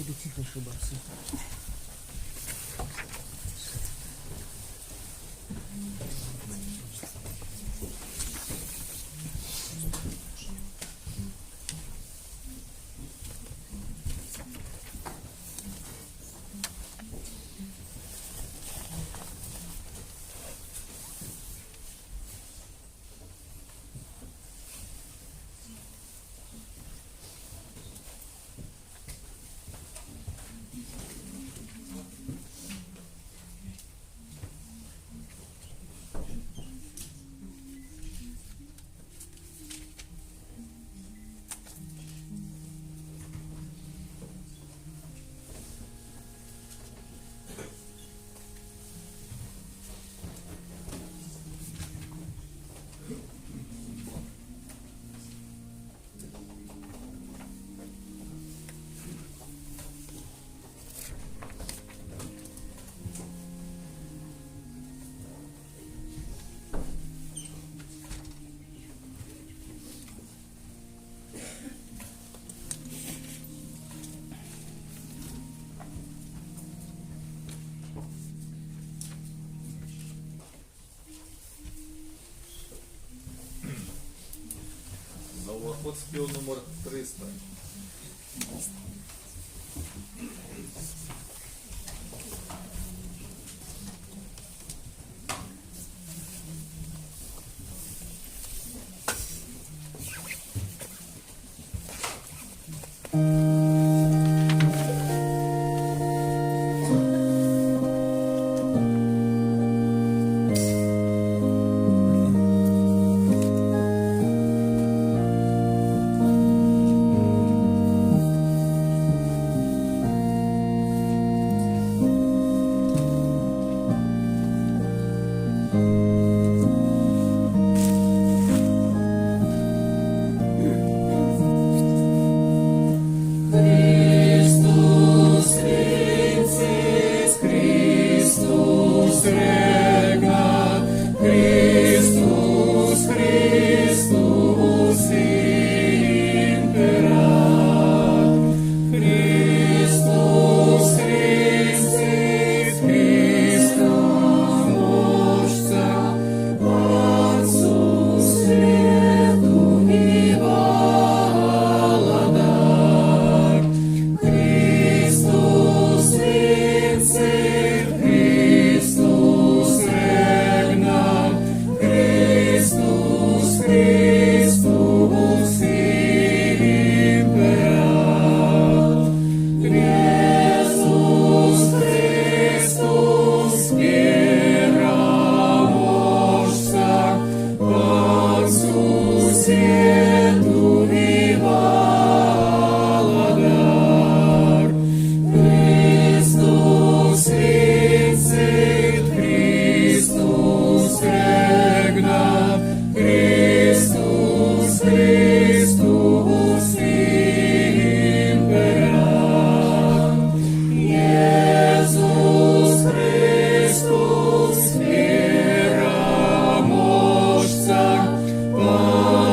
буду тихо ошибаться. Новоход спів номер 300.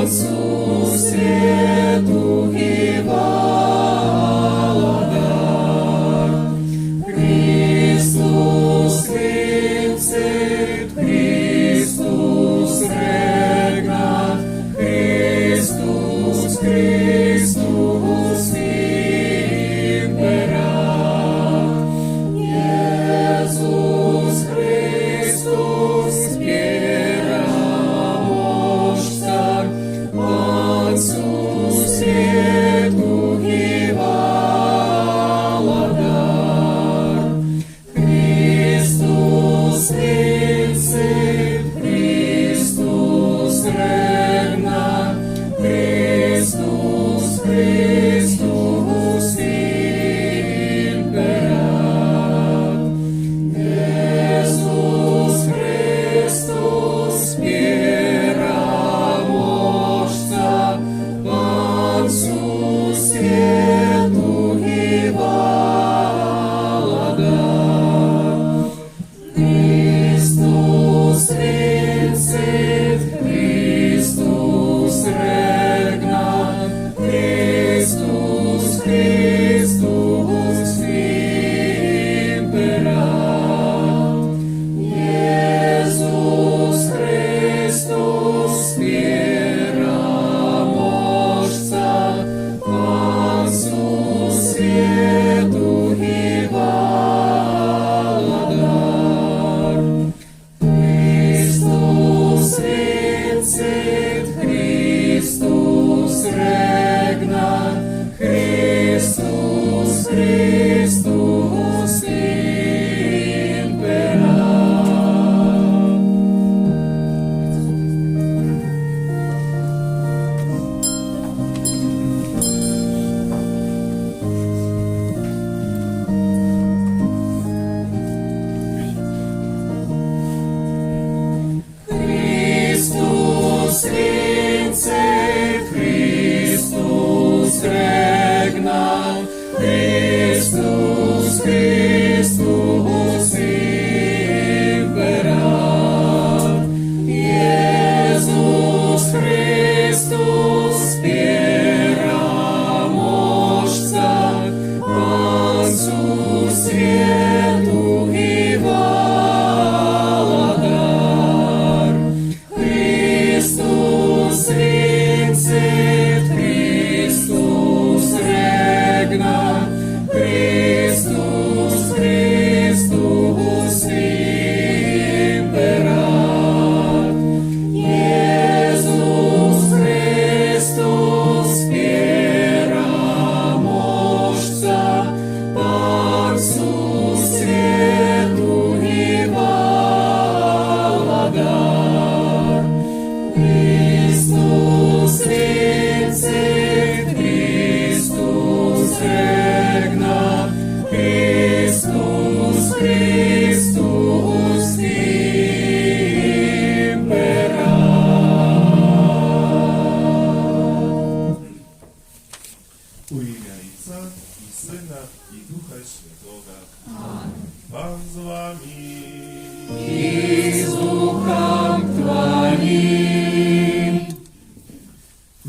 Спасу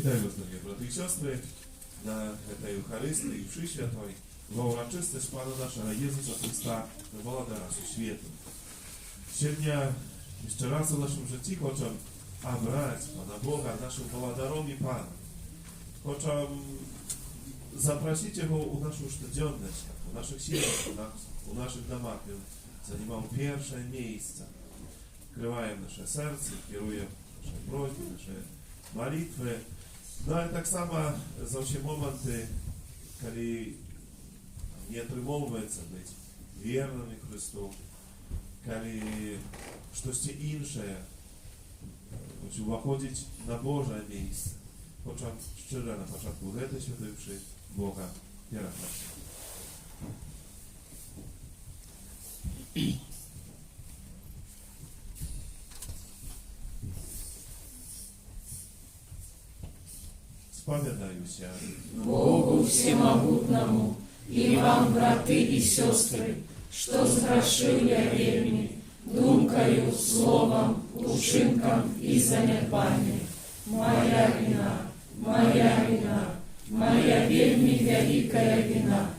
Witaj Was, drogie braty i siostry, na tej Eucharystii i mszy świętej, w uroczystość Pana naszego Jezusa Chrysta, Володара Świętu. Сегодня jeszcze raz w naszym życiu chcę obrać Pana Boga naszym Володаром i Panem. Chcę zaprosić Jego u naszą codzienność, u naszych siedzach, u naszych domach. Zajmował pierwsze miejsce. Открываем nasze serce, kierujemy nasze prośby, nasze молитвы. No i tak samo są się momenty, kiedy nie отрымовывается być wiernym Chrystu, kiedy coś insze, musi wychodzić na Boże miejsce. Chcę szczerze na początku tej świętej mszy Boga kierować. Spowiadаю się Богу Всемогутному и вам, браты и сестры, что сгрешил я вельми, думкою, словом, учинком и занепанием. Моя вина, моя вельми великая вина.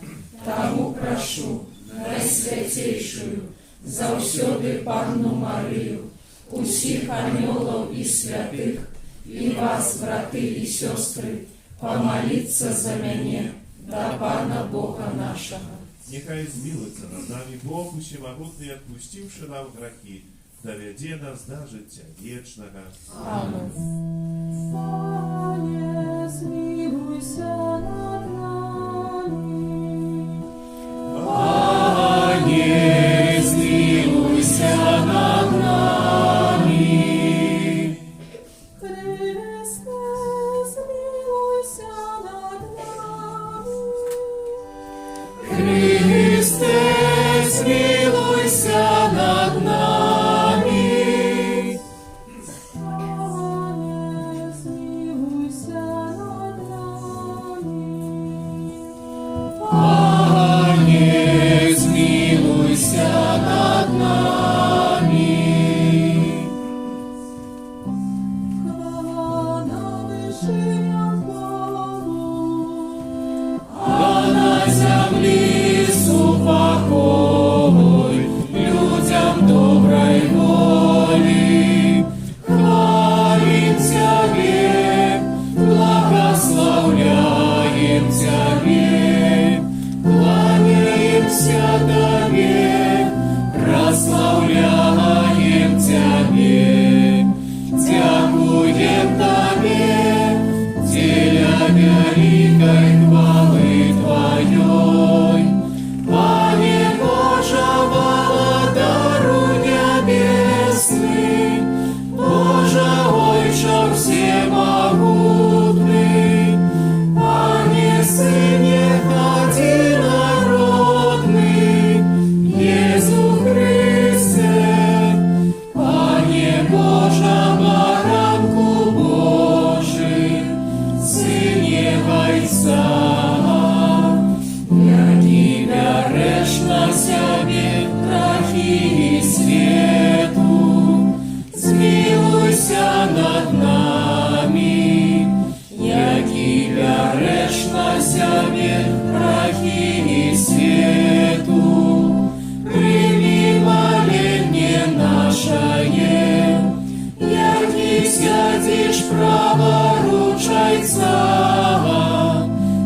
Тому прошу, Найсвятейшую, завсёды Панну Марию, усіх анёлов и святых, и вас, браты и сестры, помолиться за меня, до Пана Бога нашего. Нехай змилуется над нами Бог Всемогутный, отпустивший нам грехи, доведе нас до життя вечного. Аминь. Пане, змилуйся над нами. Пане, змилуйся над нами. Христе, змилуйся над нами. Христе, змилуйся над нами. Пане, змилуйся над нами. Пане, змилуйся над нами. Хвала на вишнях Богу. А на землі супокой людям доброй волі. Хвалим Тебе, благословляем Тебе, кланяемся Тебе, прославляем Тебе, дякуем Тебе, теля великой хвалы Твоей. Пане Боже, Володару небесный, Боже Отче всемогутный, Пане Сыне одинородный, Иису Христе, Пане Боже, Баранку Божий, Сыне Отца. Я Тебя грешна себе, грехи и свету, змилуйся над нами. Я Тебя грешна себе, грехи и свету, прими моление нашее, яки сядешь праворучайца.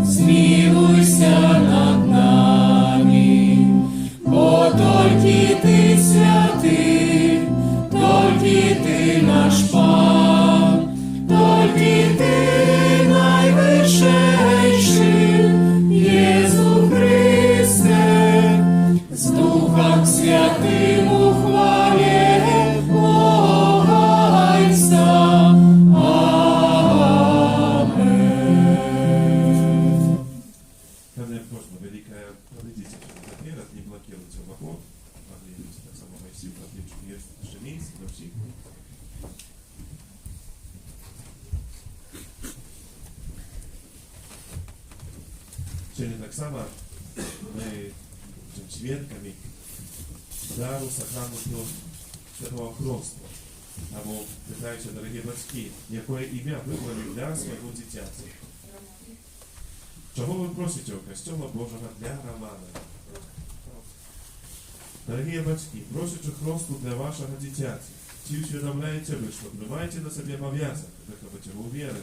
Змилуйся над нами, бо только Ты святый, только Ты наш Пан, только Ты найвышейший, Иису Христе, с Духом Святым у хвале Бога Отца. Amen. Pewnie można великая, подойдите наперед, не блокируйте вокруг. Надеюсь, так само Моисей, отлично, есть еще место, но все. Сегодня так само мы будем свидками дару сакраменту Святого Христу. Або питаючи, дорогі батьки, яке ім'я вибрали для свого дитяти? Чого ви просите у Костьола Божого для Романа? Дорогі батьки, просячи хросту для вашого дитяти, чи усвідомляєте ви, що приймаєте на себе обов'язок, виховати у віри,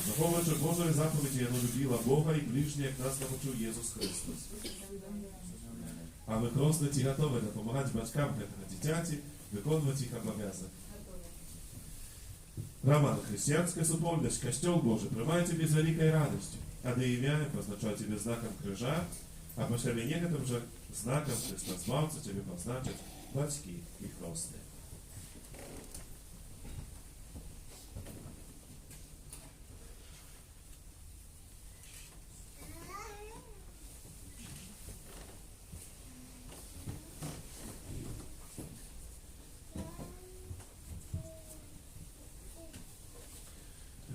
заховуючи Божої заповіді, яку любила Бога і ближнє, як нас навчив Єсус Христос. А ви хрестите готові допомагати батькам этого дитяти, виконувати їх обов'язок. Роман, християнская супольность, Костел Божий, приймає тебе з великою радістю, а де ім'я позначає тебе знаком крижа, а по себе некоторым же знаком Христозвавца тебе позначат батьки и хрестные.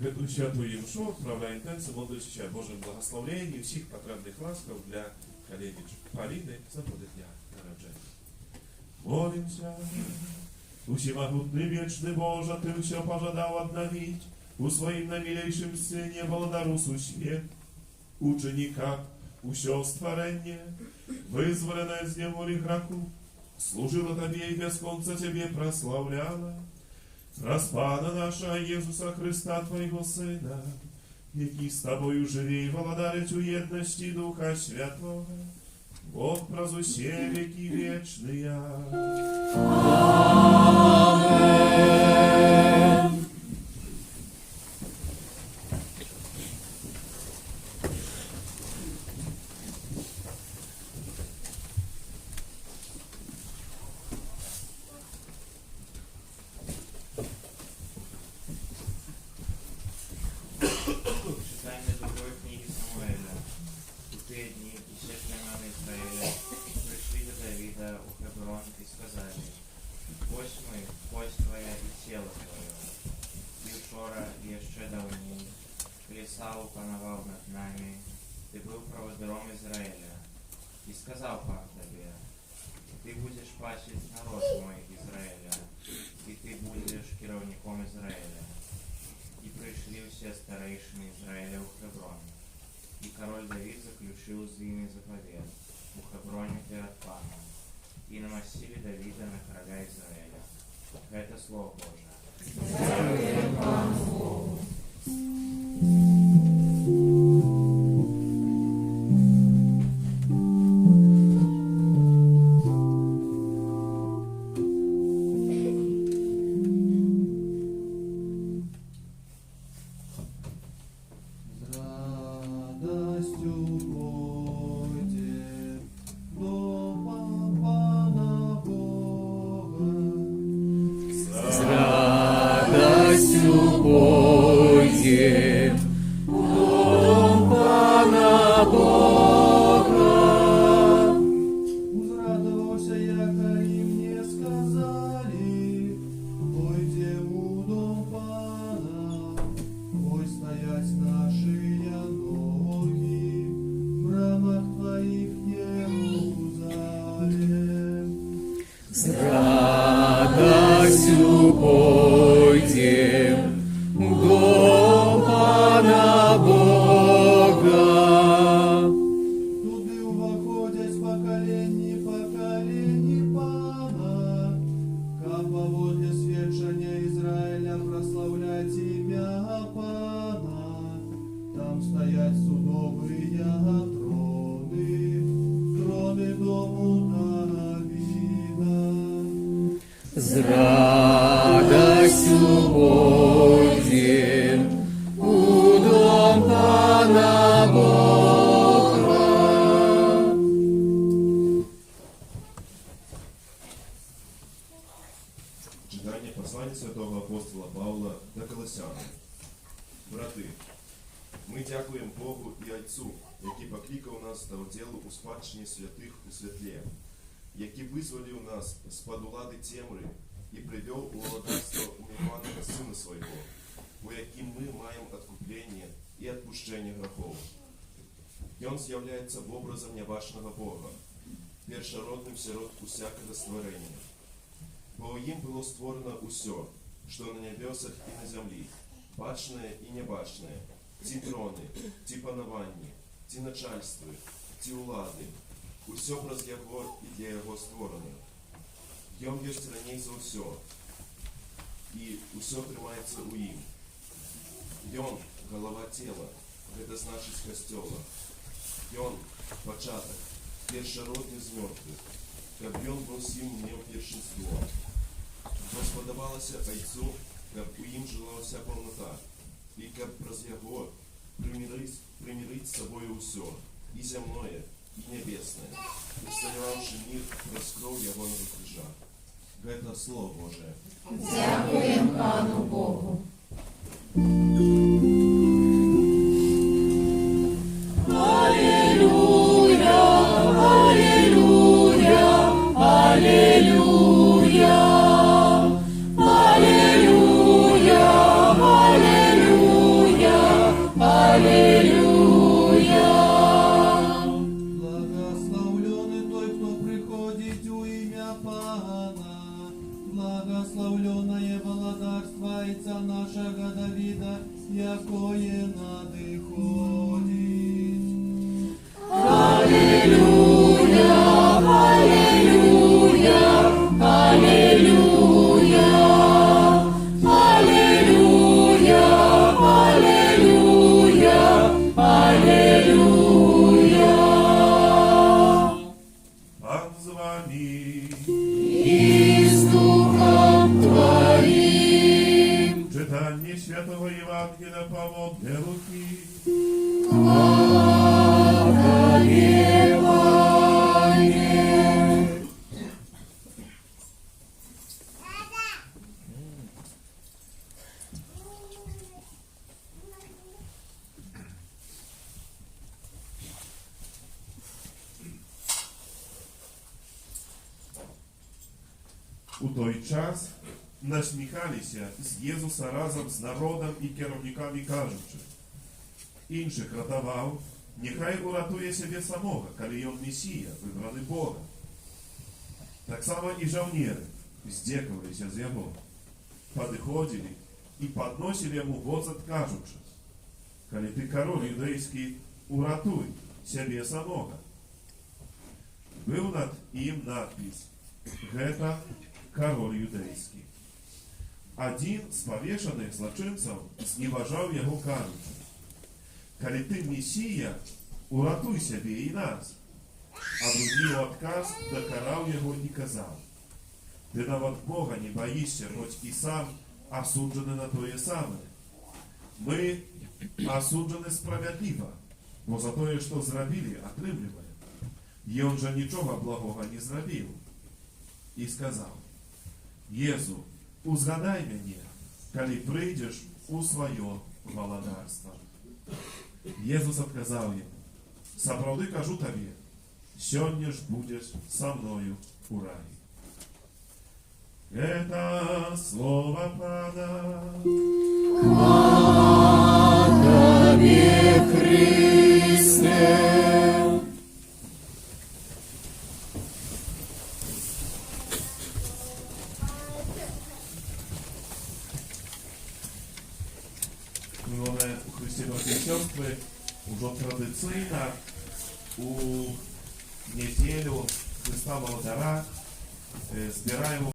Гэтую святую імшу відправляє інтенсив, молодича Божим благословенням і всіх потрібних ласкав для коллеги Полины за дня народження. Молимся. Усемогутный вечный Боже, Ты все пожадал обновить у Своим намилейшим Сыне Володарусу свет, ученика, усе створение, вызволенное с неволи граку, служило Тебе и без конца Тебе прославляло. Распада наша Иисуса Христа, Твоего Сына, який с Тобою живи и владарить у едности Духа Святого, Бог прозу все веки вечные. Amen. Читання другої книги Самуеля. У ті дні усі племена Израиля пришли до Давида у Хеврон и сказали: «Ось мы, кость твоя и тело твое. И вчора, и еще давней, коли Саул пановал над нами, ты был проводыром Израиля. И сказал пан тебе: ты будешь пасить народ мой Израиля, и ты будешь керовником Израиля». И пришли все старейшины Израиля у Хеврон. И король Давид заключил с ними заповедь у Хевроне перед паном. И намастили Давида на короля Израиля. Это слово Божие. С радостью пойдем в дом Пана Бога. Узрадовался, яко им не сказали, пойдем у дом Пана, пой стоять наши ноги в брамах Твоих, Иерусалим. С радостью пойдем в дом Пана Бога. Туди увоходять поколінні Пана, капа воді свідчення Ізраїля прославлять ім'я Пана. Там стоять судовые трони дому Давида. С радостью пойдем у дом Пана Бога. Читання послання святого апостола Павла до Колосян. Брати, ми дякуємо Богу і Отцу, який покликав нас до уділу у спадщині святих у світлі, який визволив нас з-під влади темри і привів у владарство умилованого Сина Своего, у яким ми маємо откуплення і відпущення грехов. І Он з'являється в образом небачного Бога, першородним серед усякого створення. Бо їм було створено усе, что на небесах и на земле, бачное и небачное, ті трони, ті панування, ті начальства, ті улади, усьо праз Його і для Його створено. Йом є раней за усьо, і усьо тримається у ім. Йон – голова тіла, це значить костьола. Йон – початок, першородний з мертвих, как Йон був сім днів першинство. Господавалося Отцу, как у им жила вся полнота, и как праз Его примирить с собой усё, и земное, и небесное, усталевавший мир праз кров Его на крижа. Это Слово Божие. Дякуємо Пану Богу. Алілуя, алілуя, алілуя, алілуя, алілуя, алілуя. Благословленный той, кто приходит у имя Пана. Благословленное володарство Отца нашего Давида, якое надыходит. Алілуя, алілуя, алілуя, алілуя, алілуя, алілуя. Пан з вами. І з Духом Твоїм. Читання Святого Євангелія Павла для Луки. Слава Євангелію. У той час насміхалися з Єзуса разом з народом і керівниками, кажучи: інших ратував, нехай уратує себе самого, коли він Месія, вибраний Бога. Так само і жовніри здекувалися з його, підходили і підносили йому возок, кажучи: коли ти король юдейський, уратуй себе самого. Був над їм надпис: «Гэта король юдейский». Один з повешенных злочинцев зневажав його, кажучи: «Коли ты Мессия, уратуй себе и нас». А другий в отказ докарав його і казав: «Ты навод Бога не боишься, хоть и сам осуджений на то саме. Мы осуджены справедливо, бо за то, что зробили, отрымливаем. И он же нічого благого не зробив». І сказав: «Єзу, узгадай мене, коли прийдеш у своє володарство». Єзус отказав йому: «Справді кажу тобі, сьогодні ж будеш со мною у раї». Это слово Пана. Слава Тобі, Христе. Милоне у Христі, брати і сестри, уже традиційно у неділю Христа Володара збираємо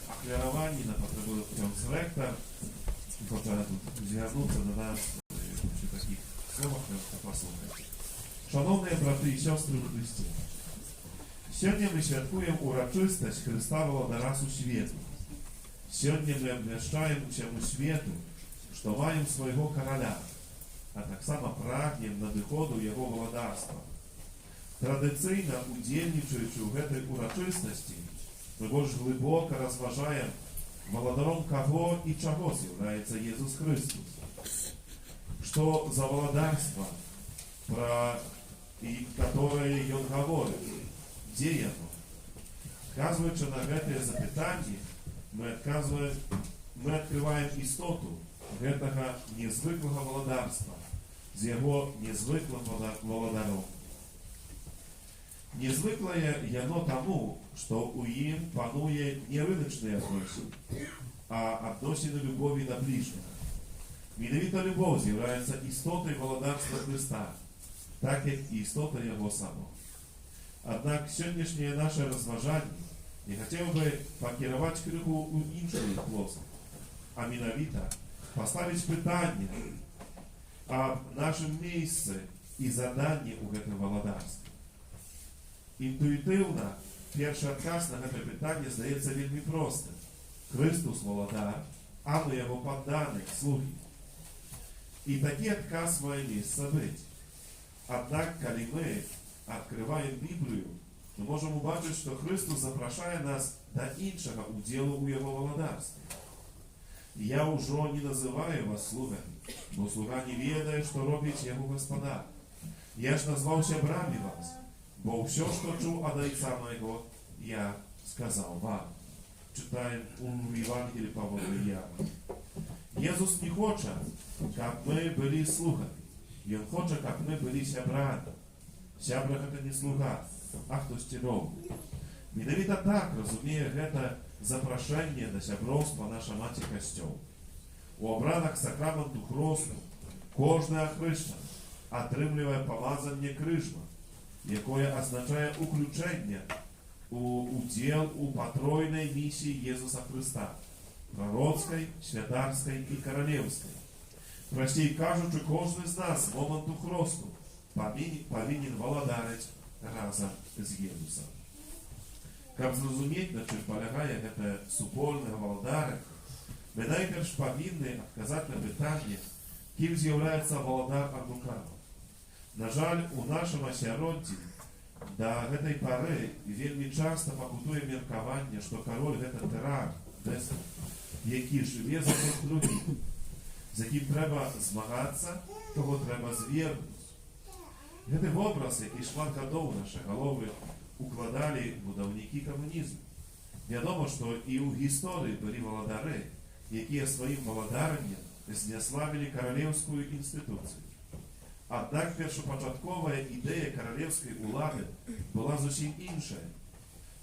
ахлярування на потребу ректор. Хоча тут звернутися до нас в таких словах, послухайте. Шановні брати і сестри у Христі, сьогодні ми святкуємо урочистость Христа Володара у світу. Сьогодні ми обвіщаємо всьому світу, що маємо свого короля, а так само прагнем надиходу його володарства. Традиційно, удільничаючи у гэтай урочистості, ми більш глибоко розважаємо, володаром кого і чого з'являється Єсус Христос. Що за володарство, про которое Він говорить, де його? Вказуючи на гэтае запитання, ми відкриваємо істоту гэтага незвыклого володарства з його незвыклым володаром. Незвыклое яно тому, что у ім пануе не рыночные отношения, а адносіны любові да ближнього. Менавіта любов з'являється істотой володарства Христа, так як і істота Його самого. Однак сьогоднішнє наше розважання я хотів би покерувати криху у іншої плоскості, а менавіта поставити питання об нашем місці і заданні у гэтым володарстві. Інтуїтивно, перший адказ на гэта питання здається вельми простим. Христос володар, а ми Його поддані, слуги. І такий адказ має місце бути. Однак, коли ми відкриваємо Біблію, ми можемо бачити, що Христос запрошує нас до іншого уділу у Його володарстві. Я уже не називаю вас слугами, бо слуга не ведає, що робить Його Господар. Я ж назвався брами вас, бо все, що чув від Отця моєго, я сказав вам. Читаємо у Євангелії Павла Яна. Єсус не хоче, щоб ми були слугами. Він хоче, щоб ми були сябрами. Сябра – це не слуга, а хтось керівник. Менавіта так розуміє гэта запрошення до сябровства наша Маці Костьол. У обранах сакраменту хресту кожний охрещений отрымліває помазання крижма, якое означає уключення у удел у потройной миссии Иисуса Христа, пророцкой, святарской и королевской. Простей кажучи, кожен з нас з моменту хресту повинен володарить разом з Єсусом. Каб зрозуміти, на чим полягає гэта супольне володарення, ми найперш повинні відказати на питання, ким з'являється володар ад лукавого. На жаль, у нашому асяроддзі до гэтай пары вельмі часто пакутуе меркаванне, што кароль гэта тыран, дэспот, які жыве за тых другіх, з якім трэба змагацца, кого трэба звергнуць. Гэты вобраз, які шмат гадоў нашы галовы укладалі будаўнікі камунізму. Вядома, што і ў гісторыі былі валадары, якія сваім валадараннем зняславілі каралеўскую інстытуцыю. Аднак першапачатковая ідэя каралевскай улады была зусім іншая.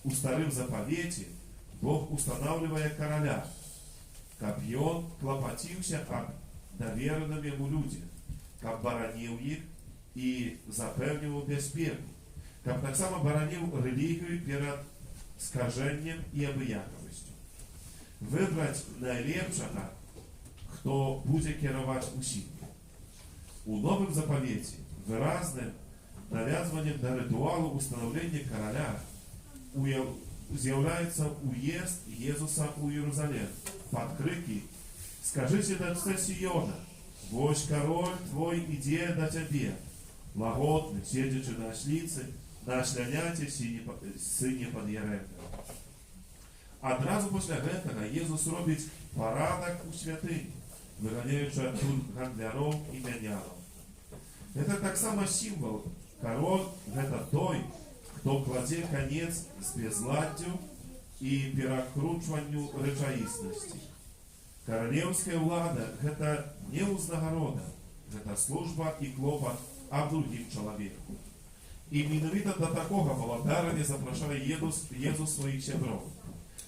У старым запавеце Бог устанаўлівае караля, каб ён клапаціўся аб давераным яму людзях, каб бараніў іх і запэўніваў бяспеку, каб таксама бараніў рэлігію перад скажэннем і абыякавасцю. Выбраць найлепшага, хто будзе кіраваць усім. У новым запавеце выразным навязваннем да рытуалу устанаўлення караля з'яўляецца уезд Езуса ў Иерусалим пад крыкі «Скажыце дачцэ Сіёна, вось кароль твой ідзе да цябе, лагодны, седзячы на асліцы, на ашляняце сыне пад'ярэмка». Адразу пасля гэтага Езус робіць парадак у святыні, выганяючы адтуль гандляроў і мяняраў. Гэта таксама сімвал. Кароль – гэта той, хто кладзе канец з безладдзю і перакручванню рэчаіснасці. Каралеўская ўлада – гэта не ўзнагарода, гэта служба і клопат аб другім чалавеку. І менавіта да такога валадарання запрашае Езус сваіх сяброў.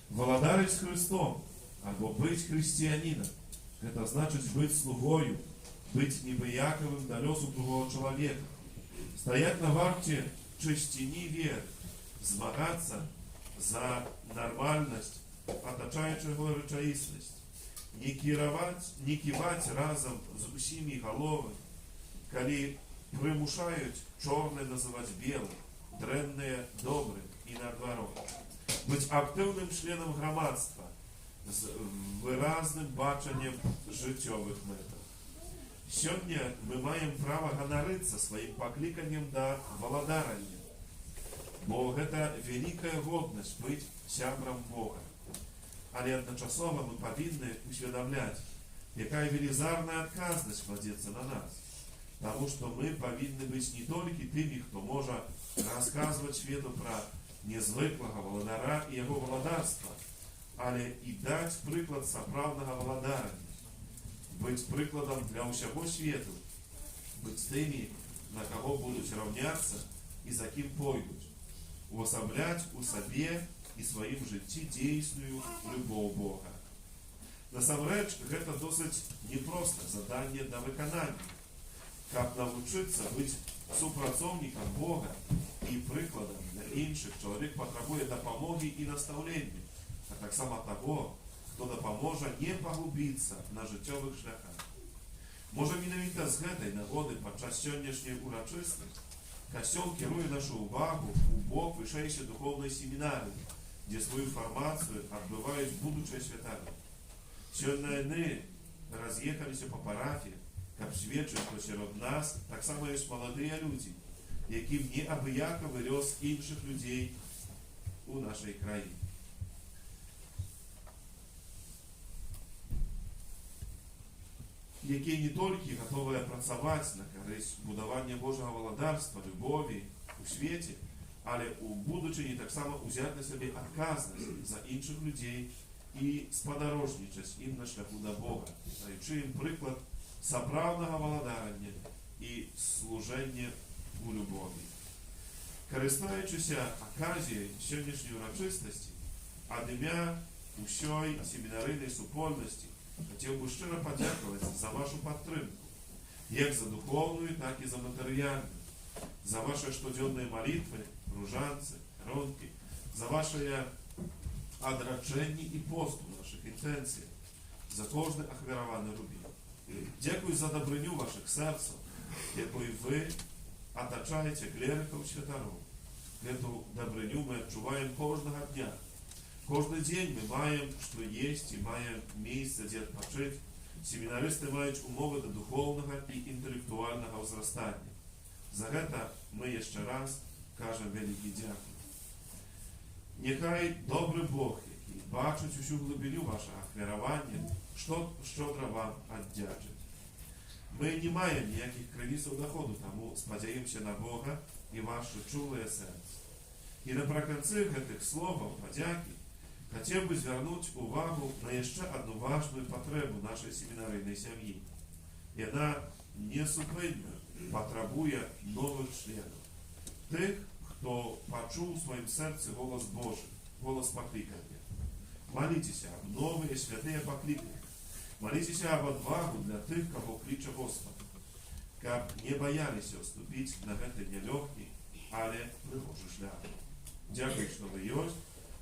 Валадарыць з Христом, альбо быць хрысціянінам. Гэта значыць быць слугою, быць небыякавым да лёсу другого чалавека, стаять на варце чысціні веры, змагацца за нармальнасць атачаючага рэчаіснасць, не ківаць разам з усімі галовы, калі прымушаюць чорнае называць белым, дрэннае добрым і наадварот. Быць актыўным членам грамадства, з выразным бачаннем жыццёвых мэтаў. Сёння мы маем права ганарыцца сваім пакліканнем да валадарання, бо гэта вялікая годнасць быць сябрам Бога. Але адначасова мы павінны усведамляць, якая велізарная адказнасць кладзецца на нас, таму што мы павінны быць не толькі тымі, хто можа расказваць свету пра незвыклага валадара і яго валадарства, але і даць прыклад сапраўднага валадарання, быць прыкладам для ўсяго свету, быць тымі, на каго будуць раўняцца і за кім пойдуць, увасабляць у сабе і сваім жыцці дзейсную любоў Бога. Насамрэч, гэта досыць непростае заданне да выканання. Каб навучыцца быць супрацоўнікам Бога і прыкладам для іншых, чалавек патрабуе дапамогі і настаўлення, а таксама таго, хто дапаможа не пагубіцца на жыццёвых шляхах. Можа, менавіта з гэтай нагоды падчас сённяшняй урачыстасці касцёл кіруе нашу ўвагу ў бок вышэйшай духоўнай семінарыі, дзе сваю фармацыю адбываюць будучыя святары. Сёння яны раз'ехаліся па парафіях, каб сведчыць, што сярод нас таксама ёсць маладыя людзі, якім неабыякавы лёс іншых людзей у нашай краіне. Якія не толькі гатовыя працаваць на карысць будавання Божага валадарства, любові у свеце, але ў будучыні таксама ўзяць на сябе адказнасць за іншых людзей і спадарожнічаць ім на шляху да Бога, даючы ім прыклад сапраўднага валадарання і служэння у любові. Карыстаючыся аказіяй сённяшняй урачыстасці, ад імя ўсёй семінарыйнай супольнасці хацеў бы шчыра падзякаваць за вашу падтрымку, як за духоўную, так і за матэрыяльную, за ваши штодзённыя малітвы, ружанцы, ронкі, за вашыя адрачэнні і пост у нашых інтэнцыях, за кожны ахвяраваны рубель. Дзякуй за дабрыню вашых сэрцаў, якой вы атачаеце клерыкаў святароў. Гэту дабрыню мы адчуваем кожнага дня. Кожны дзень мы маем што есці, маем месца, дзе адпачыць. Семінарысты маюць умовы да духоўнага і інтэлектуальнага ўзрастання. За гэта мы яшчэ раз кажам вялікі дзякуй. Няхай добры Бог, які бачыць усю глыбіню вашага ахвяравання, шчодра вам аддзячыць. Мы не маем ніякіх крыніцаў даходу, таму спадзяёмся на Бога і вашы чулыя сэрцы. І напрыканцы гэтых словаў падзякі хацеў бы звярнуць увагу на яшчэ адну важную патрэбу нашай семінарыйнай сям'і. Яна несупынна патрабуе новых членаў. Тых, хто пачуў у сваім сэрцы голас Божы, голас паклікання. Маліцеся аб новыя святыя пакліканні. Маліцеся аб адвагу для тых, каго кліча Господ, каб не баяліся ўступіць на гэты нялёгкі, але прыгожы шлях. Дзякуй, што вы ёсць,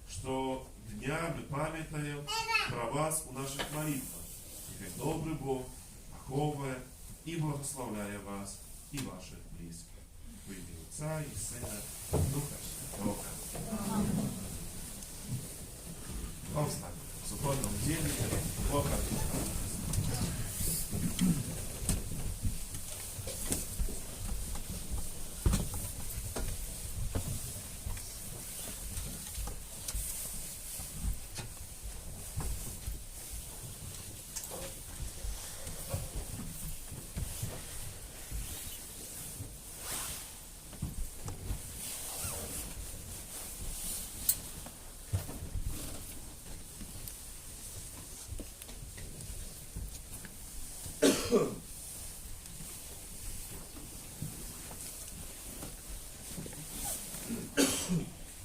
што днями памятаем про вас у наших молитвах. Нехай добрый Бог аховывая и благословляя вас и ваших близких. В имя Отца и Сына Духа Святого. Повстань. В субботном деле Бога.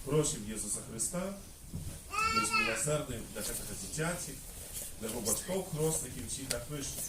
Просим Иисуса Христа быть милосердным для гэтага дзіцяці, для его бацькоў хросных і ўсіх адвышных.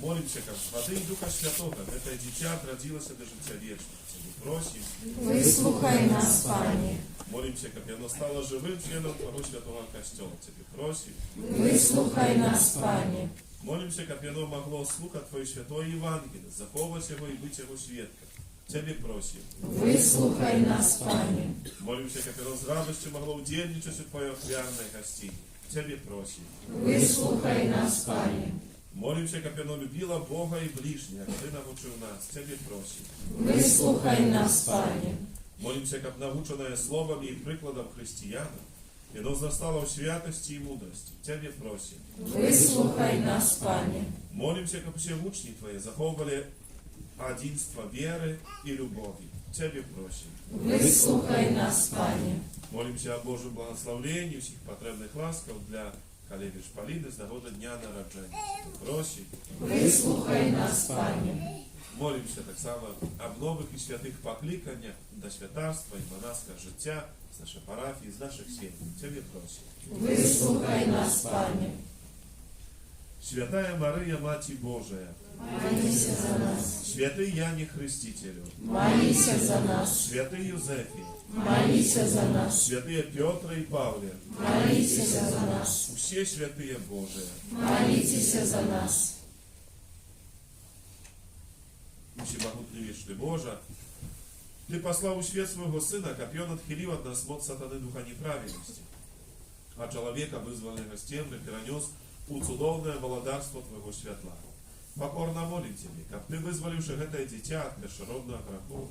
Молимся, каб з вады і Духа Святого гэтае дзіця адрадзілася да жыцця вечнага. Цябе просім. Выслухай нас, Пане. Молимся, каб яно стало живым членом Твого Святого Костёла. Цябе просім. Выслухай нас, Пане. Молимся, каб яно могло слухаць Твоє святое Євангеліє, заховаць яго і быць яго сведкам. Цябе просім. Выслухай нас, Пане. Молимся, каб яно з радасцю могло удзельнічаць у Твоёй ахвярнай гасціні. Цябе просім. Выслухай нас, Пане. Молимся, каб яно любіла Бога і ближня, як Ти навучив нас. Цябе просім. Выслухай нас, Пане. Молимся, каб навучанае словам і прыкладам хрысціянам, яно зрастала ў святасці і мудрасці. Цябе просім. Выслухай нас, Пане. Молимся, каб усе вучні Твои захоўвалі адзінства веры і любові. Цябе просім. Выслухай нас, Пане. Молимся о Божьем благословении, всех потребных ласков для Калевич Полины с нагоды дня народжения. Просим. Выслухай нас, Пане. Молимся так само об новых и святых покликаннях до святарства и монашеского життя з нашої парафії, з наших сімей. Тебе просимо. Вислухай нас, Пане. Святая Мария, Мати Божия, Молися за нас. святий Яні Хрестителю, Молися за нас. святий Юзефі, Молися за нас. святые Петра и Павле, Молися за нас. все святые Божие, Молитеся за нас. всемогутний вечный Боже, Ты послал у свет своего Сына, как он отхилил от нас мод сатаны духа неправедности, а человека, вызванного с темны, перенес у цудовное володарство Твоего святла. Покорно молим Тебе, как Ты, вызволивши это дитя от першеродного греху,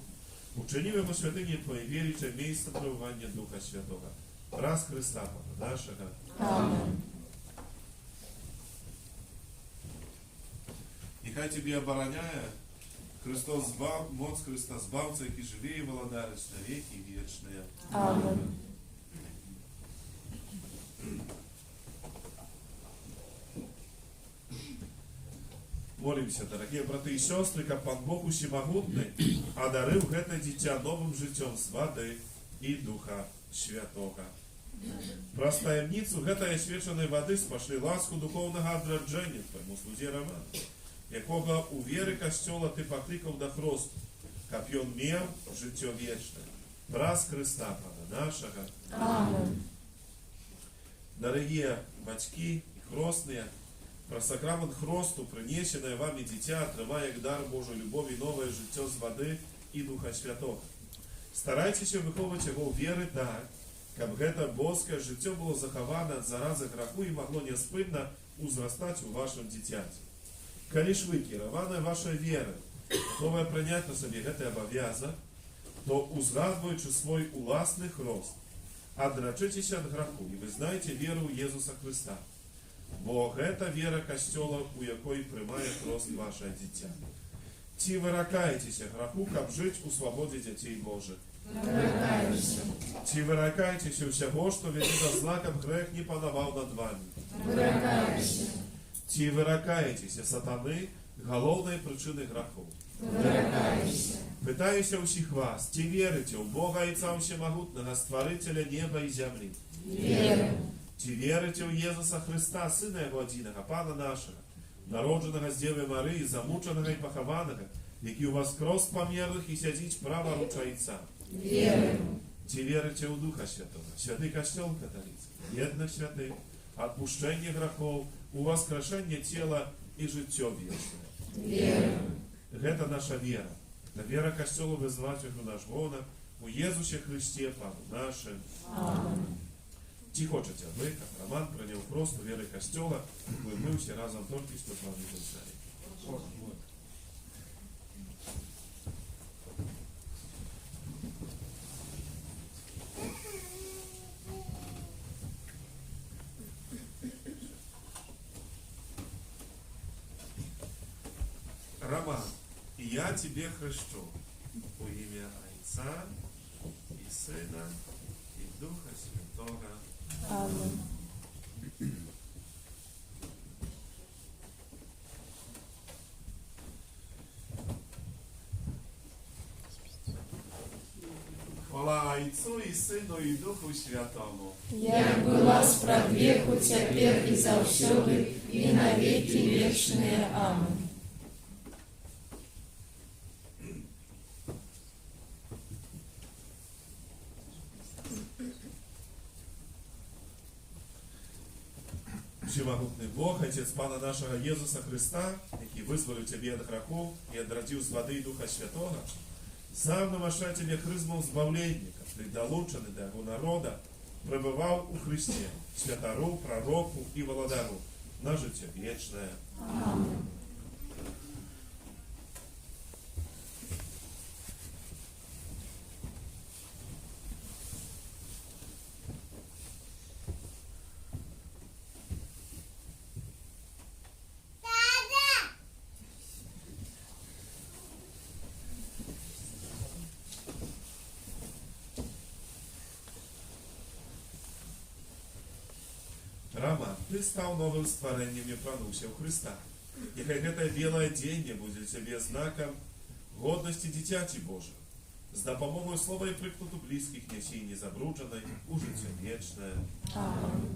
учинив ему святыни Твоей верите место пребывания Духа Святого, раз Христа Пана нашего. Аминь. Нехай Тебе обороняя Христос збав, моц Христа збавця, який живе і володарить на веки вечные. Аминь. Молимся, дорогие браты и сестры, как Пан Бог усемогутный одарил это дитя новым життем с воды и Духа Святого. Про таємницю этой освяченої води спошли ласку духовного одрадження Твоему слузе Роману, якого у віри Костьола Ти покликав до хросту, как он мел життя вечне, раз Христа Пана нашего. Аминь. Дорогие батьки и хростные, про сакрамент хросту, принесенное вами дитя, отримає як дар Божої любові нове життя з води і Духа Святого. Старайтеся виховувати його у віри так, щоб це божське життя було заховано від зарази греху і могло неспинно узрастати у вашому дитяті. Коли ж ви, керовані вашою вірою, готові прийняти на собі цей обов'язок, то узгадуючи свій уласний хрост, одрачитеся від греху і визнаєте віру у Єсуса Христа. Бо это вера Костьола, у якої приймає хрост ваше дитя. Ті ви ракаєтеся греху, щоб жити у свободі дітей Божих. Виракаємося. Ті ви ракаєтеся всього, що від знаком грех не панував над вами. Виракаємося. Ті ви ракаєтеся сатани, головної причини греху. Виракаємося. Питаюся усіх вас, ті вірите у Бога Отця Всемогутнього, Створителя неба і землі. Віримо. Чи вірите у Єсуса Христа, Сина Його єдиного, Пана нашого, народженого з Діви Марії, замученого і похованого, який у вас крос померлих і сидить праворуч Отця? Віримо. Чи вірите у Духа Святого, святий Костел католицький, єдних святих, отпущення грехов, у воскрешення тіла і життя вічне? Віримо. Это наша вера. Это вера Костела визвателю нашого у Єсусі Христі, Пану нашим. Аминь. Чи хочете ви, як Роман прийняв просто віри Костела, бо ми всі разом тільки що з вами вивчали. Роман, и я тебе хрещу у ім'я Отця і Сина і Духа Святого. Аминь. Хвала Отцу і Сину і Духу Святому. Як була справ веку, тепер і завсюди, і на веки вечные. Аминь. Всемогутний Бог, Отець Пана нашого Єсуса Христа, який визволив тебе від грехов і одрадив з води і Духа Святого, сам намашає тебе хризмом збавленника, ти долучений до його народа, пребывал у Христе, святору, пророку и володару, на життя вечное. Аминь. Роман, ты стал новым створением и пронувся у Христа. Нехай это белое денье будет тебе знаком годності дитяті Боже, з допомогою слова і прикладу близьких несій незабрудженої у життя вічне. Аминь.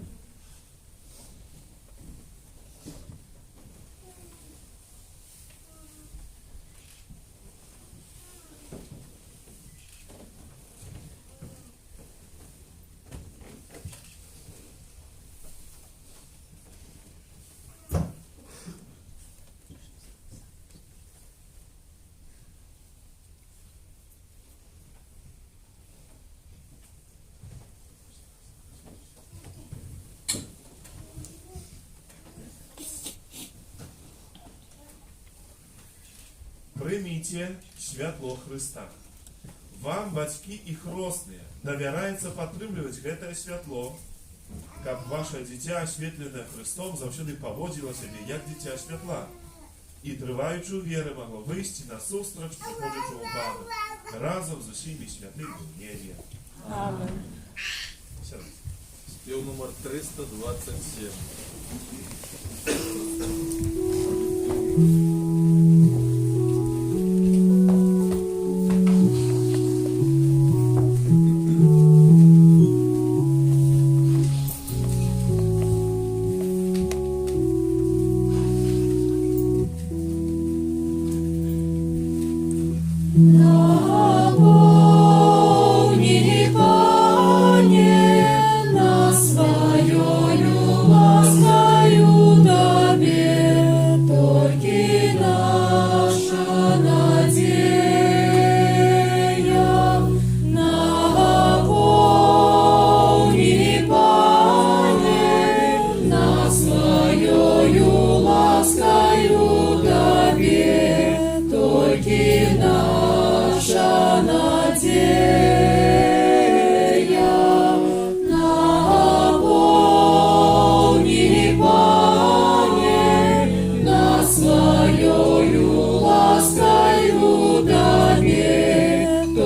Прийміте святло Христа. Вам, бацькі і хростныя, давяраецца падтрымліваць гэтае святло, каб ваше дзіця, асветленае Христом, заўсёды паводзіла сябе як дзіця святла і, трываючы ў веры, магло выйсці насустрач прыходзячаму Пану разам з усімі святымі ў небе. Аминь. Сядайце. Спев номер 327. Наполни, Пане, нас Твоею ласкою Тебе, только наша надея. Наполни, Пане, нас Твоею ласкою Тебе, только наша надея. Наполни, Пане, нас Твоею ласкою Тебе,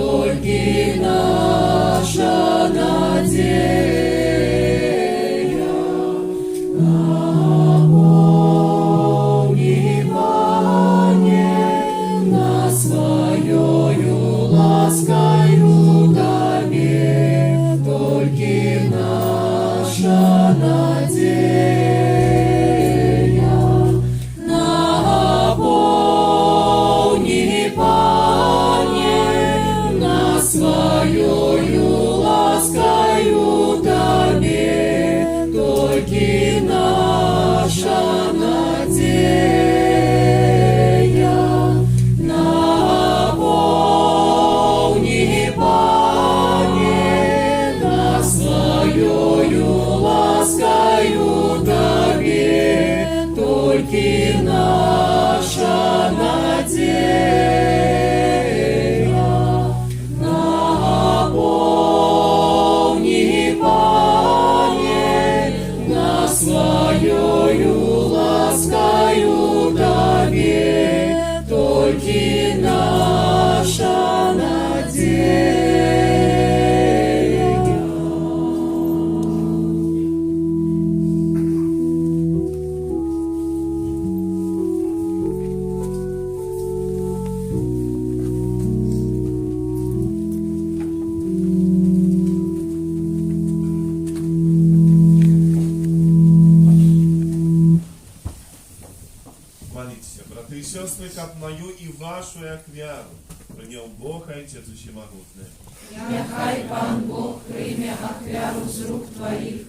только наша надея. Наполни, Пане, нас Твоею ласкою Тебе, только наша надея. Наполни, Пане, нас Твоею ласкою Тебе, только наша надея. Наполни, Пане, нас Твоею ласкою Тебе, только наша надея. Наполни, Пане, нас Твоею ласкою Тебе, только наша надея. Моліться, брати і сестри, каб мою і вашу як вяру прийняв Бог Отець Усемогутний. Нехай Пан Бог прийме ахвяру з рук Твоїх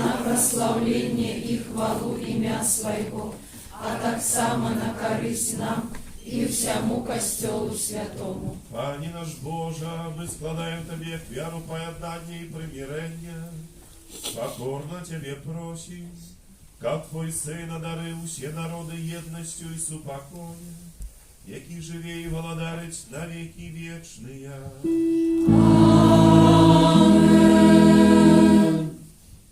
на прославлення і хвалу ім'я Свого, а так само на користь нам і всьому костелу святому. Пані наш Боже, ми складаємо Тобі ахвяру поєднання і примирення. Покорно Тебе просим, как Твой Сын одарив усі народи єдністю і супокоєм, який живе і володарить на віки вічні.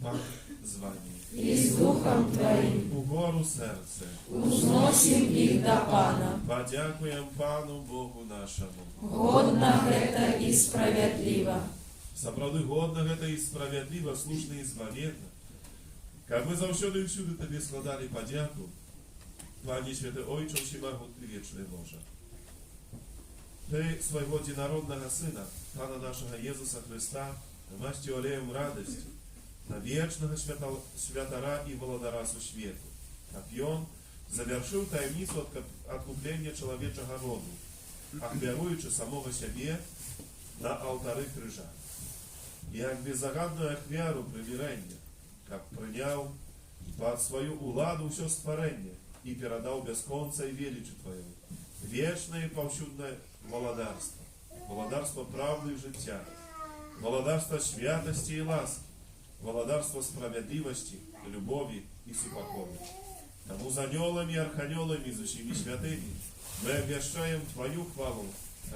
Пан з вами. І з Духом Твоїм Угору серце. узносим їх до Пана. Подякуємо Пану Богу нашому. Годно это і справедливо. Сапраўды годна гэта і справядліва, слушна і збаведна. Каб мы заўсёды і ўсюды Табе складалі падзяку, Пане Святы Ойче Усемагутны вечны Божа. Ty swojego jednorodnego Syna, Pana naszego Jezusa Chrysta, maści olejem radość na wiecznego światara i Володара świetu. A On завершил таємницю откупления человечего роду, ахвяруючи самого себе на алтари крижа. Як беззагадную ахвяру примирення, как прийняв под свою уладу все створення и передал без конца и величи Твоего, вечное и повсюдное володарство, володарство правды и життя, володарство святости и ласки, володарство справедливости, любови и всепокорности. Тому за анёлами и арханёлами, за всеми святыми, мы обвещаем Твою хвалу,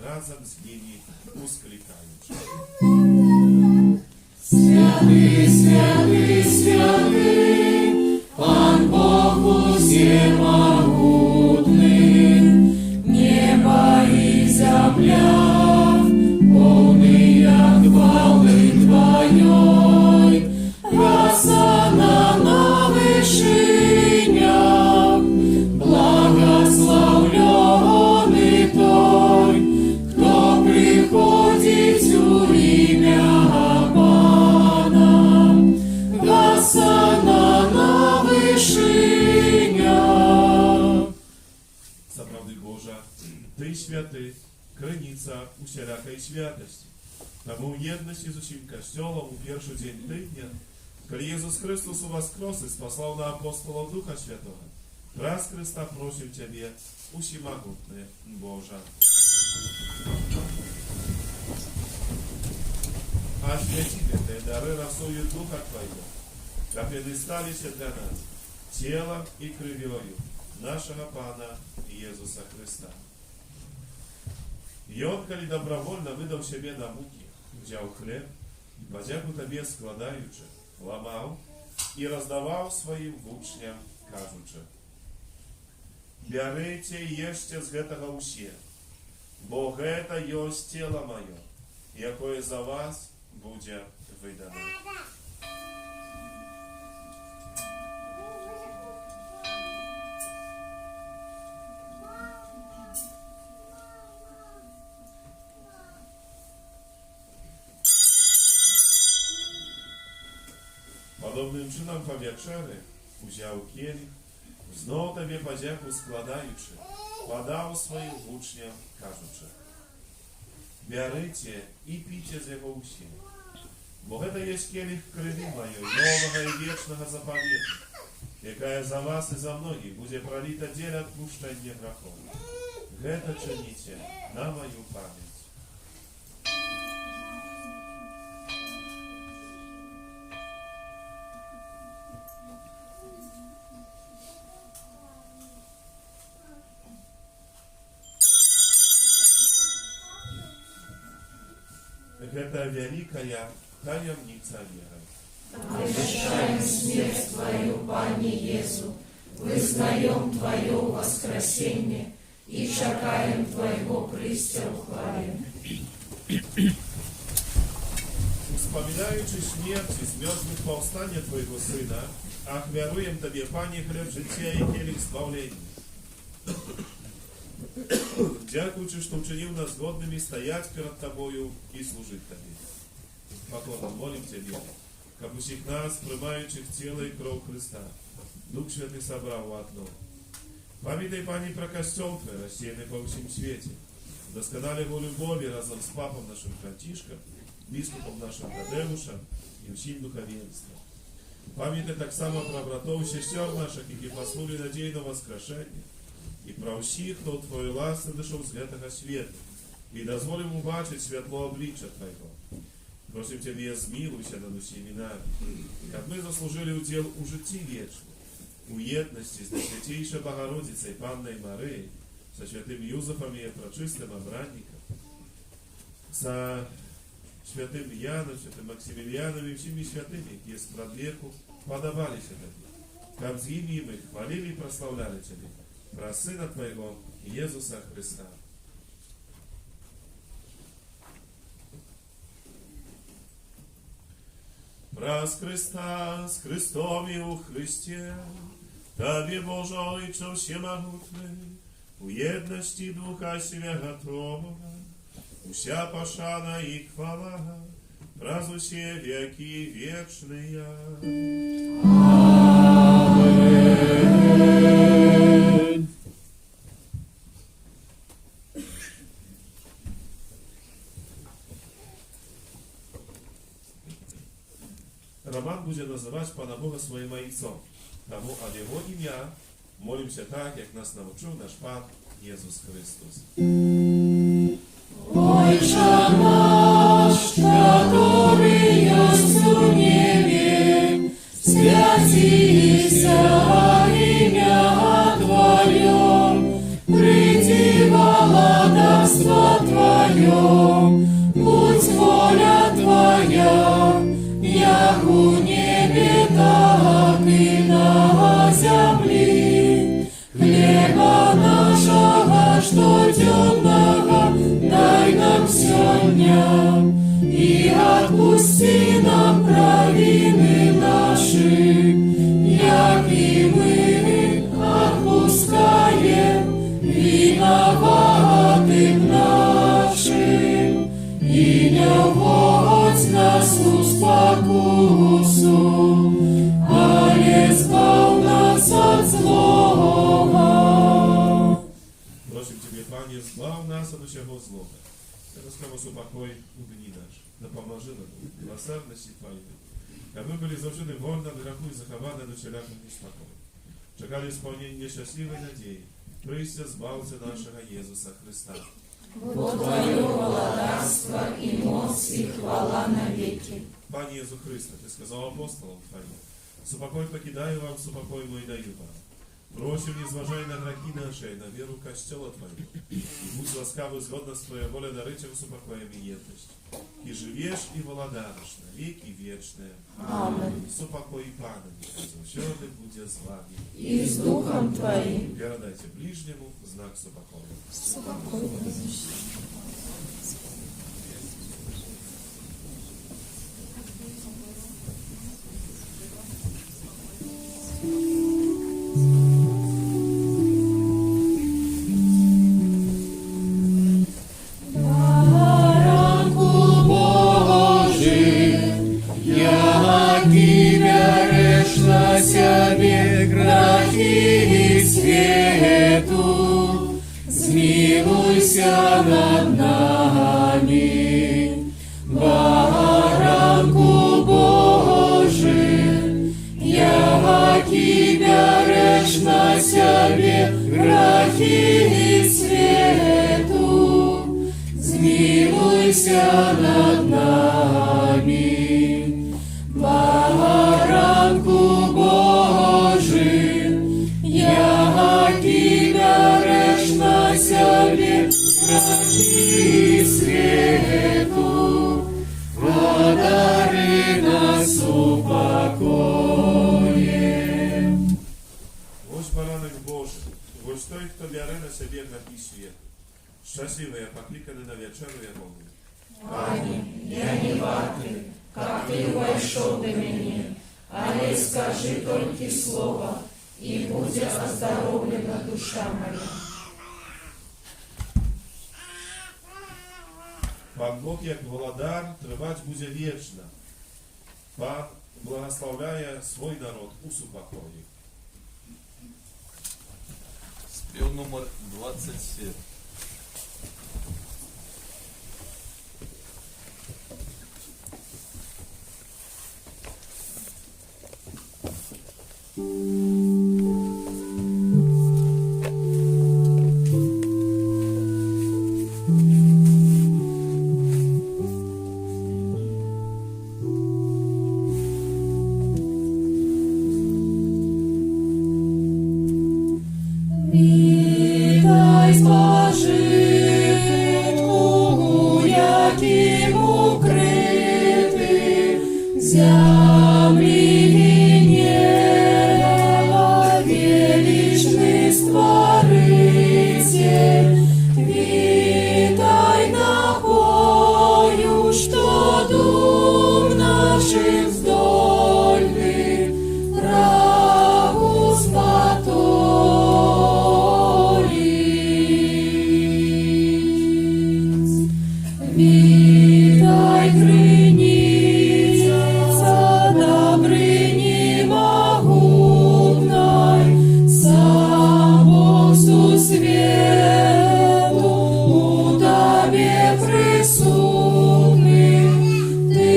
разом с ними ускликаючи. Святый, святый, святый, Пан Бог всемогутный, небо и земля, полные хвалы Твоей, Госанна на вышинях, благословленный Той, кто приходит у имя Пана, Госанна на вышинях. Заправды Божа, Ты святый, криниця усілякої святості. Тому в єдності з усім Костьолом у перший день тижня, коли Ісус Христос воскрес и спасал на апостолов Духа Святого, раз Христа просим Тебе, усемогутный Божа. А святите Ты дары росою Духа Твоего, как предостались для нас телом и кровью нашего Пана Иисуса Христа. И Он, коли добровольно выдал себе на муки, взял хлеб, подяку Тебе складаючи, ламав и раздавал своим учням, кажучи: «Берите и ешьте з гэтага ўсе, бо гэта ёсць тело мое, якое за вас будзе выдано». Подобним чином по вечері узяв келих, знов Тобі подяку складаючи, подав своїм учням, кажучи: «Берите і пійте з його усі, бо гэта есть келих крові моєї, нового і вічного заповіту, якая за вас і за многих буде пролита для отпущення грехов. Гэта чините на мою пам'ять». Гэта великая таємниця віри. Обещаем смерть Твою, Пане Иису, вызнаем Твое воскресение и чекаем Твоего прийстя в хвале. Вспоминаючи смерть и смертных повстания Твоего Сына, ахвяруем Тебе, Пане, хлеб життя и келих збавлення. Дякуючи, що вчинив нас годными стоять перед Тобою и служить Тебе. Покорно молим Тебе, как усіх нас, приймаючих тіло і кров Христа, Дух Святый собрав в одно. Пам'ятай, Пане, про костел Твой, рассеянный по всем свете. Досконали его любови разом с папом нашим Франтишком, біскупом нашим Тадеушем и всім духовенством. Пам'ятай так само про братов и сестер наших, які поснули надій на воскрешення, і про всіх, хто в Твою ласку дійшов з гэтага світу, і дозволим убачить світло обличчя Твоего. Просим Тебе, змилуйся над усіми нами, как мы заслужили удел у житті вічному, у єдності з Святейшей Богородицей Панной Марией, со святым Юзефом и пречистым обранником, со святым Яном, святым Максимилианом и всеми святыми, які з продвеку подавались Тебе, как с ними мы хвалили и прославляли Тебе, про Сына Твоего, Иисуса Христа. Праз Христа, с Христом и у Христе, Тебе, Боже, Отче всемогутный, у єдності Духа Святого, уся пошана і хвала, раз усе веки вечные. Роман будет называть Пана Бога своим отцом. Тому от Его имя молимся так, как нас научил наш Пан Иисус Христос. Отче наш, который есть в небе, святися имя Твое, приди владарство Твое, будь воля Твоя, як у небе, так и на земле. Хлеба нашего, что темного, дай нам сегодня, и отпусти нам провины наши, як и мы отпускаем виноватым нашим, и не вводь нас в спокусу, але избав нас от злого. Просим Тебе, Пане, избав нас от всего злого. Розкажи упокой угни наш, да поможи нам милосердности Твоей. Как мы были завжди вольно на греху и захованы до всякого неспокою. Чекали исполнения счастливой надеи, прийся збавця нашего Иисуса Христа. Бо Твое владарство и моц и хвала навеки. Пане Иисус Христе, Ты сказал апостолам Твоим, супокой покидаю вам, супокой мой даю вам. Просим, не зважай на грехи наши, на веру Костела Твоего. И будь ласкавый, згодно с Твоей волей, дарить им супокоем и едность. И живешь, и владаришь на веки вечные. Аминь. Супокой Пана, нехай завсёды будет с вами. И с Духом Твоим. Передайте ближнему знак супокоя. Ранку Божий, як ім'я реш на себе грехи світу, змилуйся над нами. Баранку Божий, як ім'я реш на себе грехи світу, змилуйся над нами. Баранку Божий, як ім'я реш на себе грехи світу, подари нас упокоєм. Ось баранок Божий, ось той, хто бере на себе грехи світу. Счастливые, покликаны на вечеру я Богу. Пане, я не вартый, как Ты вошел до меня, але скажи только слово, и будет оздоровлена душа моя. Пан Бог, як владар, тривать буде вічно. Пан благословляє свой народ у супокої. Спев номер 27. Вітай, спожитку, яким укрити землі і неба, величний Створитель. Вітай, напою, що дум наших здольний, праву спатолі. крыница Добрыни могутной, сам Бог су свету у Тебе присутный, Ты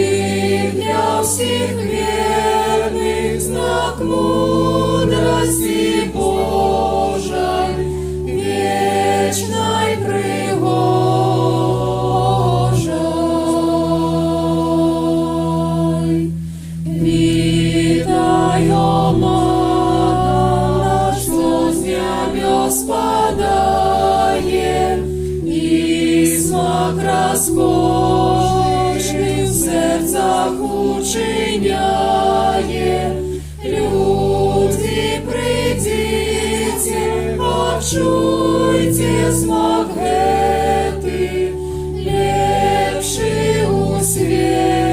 для всех верных знак мудрости Божией, вечной пригожей. Витаю, Мать, что с небес падает, и смак роскошный в сердцах учиняет. Люди, придите, почуйте смак этой, лепший у свете.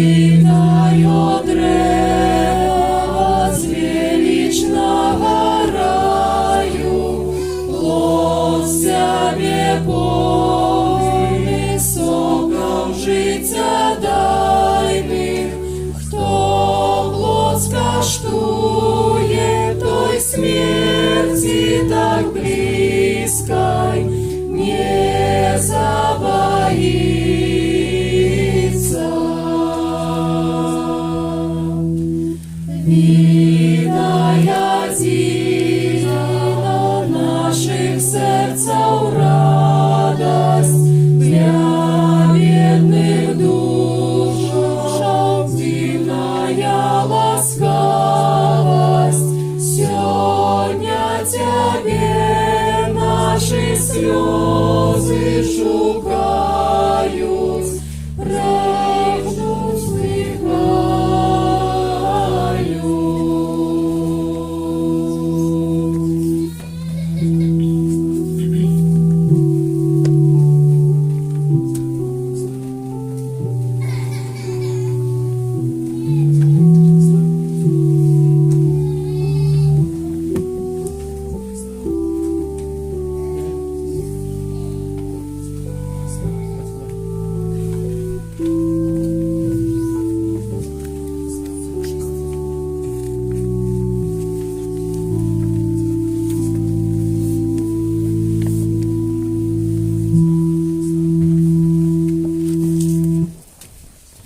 Витаю древо с величного раю, плод себе полный соком життя дайних. Хто плод скаштує, той смерти так близкой не забоится. Видая дина наших сердцев радость, для бедных душам дивная ласкавость. Сегодня Тебе наши слезы шукают, правду слыхают.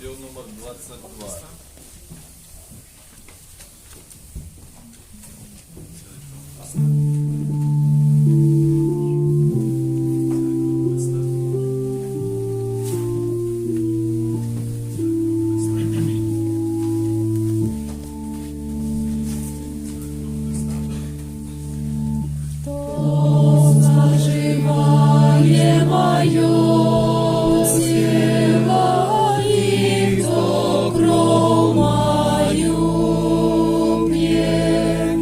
Спев номер 22. Живое мое тело, и кто кровь мою пьет,